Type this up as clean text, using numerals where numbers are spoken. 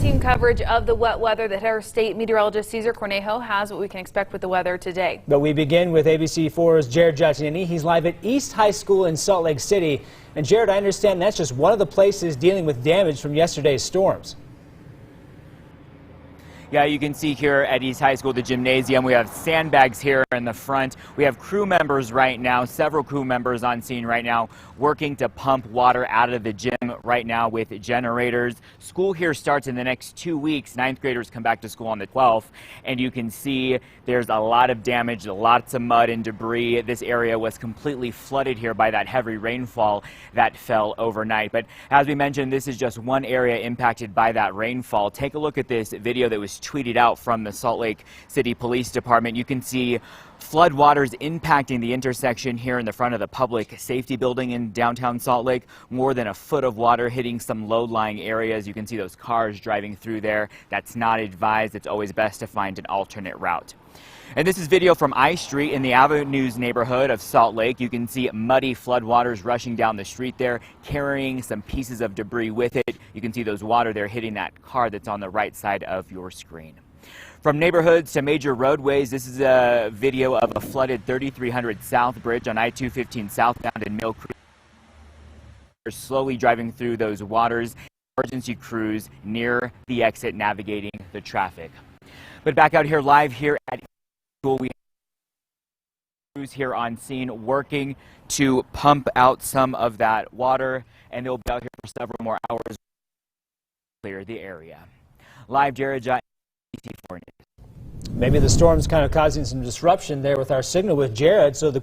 team coverage of the wet weather that our state meteorologist Cesar Cornejo has what we can expect with the weather today. But we begin with ABC4's Jared Giacchini. He's live at East High School in Salt Lake City. And Jared, I understand that's just one of the places dealing with damage from yesterday's storms. Yeah, you can see here at East High School, the gymnasium, we have sandbags here in the front. We have crew members right now, several crew members on scene right now, working to pump water out of the gym right now with generators. School here starts in the next 2 weeks. Ninth graders come back to school on the 12th, and you can see there's a lot of damage, lots of mud and debris. This area was completely flooded here by that heavy rainfall that fell overnight. But as we mentioned, this is just one area impacted by that rainfall. Take a look at this video that was tweeted out from the Salt Lake City Police Department. You can see floodwaters impacting the intersection here in the front of the public safety building in downtown Salt Lake. More than a foot of water hitting some low-lying areas. You can see those cars driving through there. That's not advised. It's always best to find an alternate route. And this is video from I Street in the Avenues neighborhood of Salt Lake. You can see muddy floodwaters rushing down the street there, carrying some pieces of debris with it. You can see those water there hitting that car that's on the right side of your screen. From neighborhoods to major roadways, this is a video of a flooded 3300 South Bridge on I-215 southbound in Mill Creek. They're slowly driving through those waters. Emergency crews near the exit navigating the traffic. But back out here live here at school, we have crews here on scene working to pump out some of that water, and they'll be out here for several more hours to clear the area. Live, Jared Giacchini, ABC4 News. Maybe the storm's kind of causing some disruption there with our signal with Jared, so the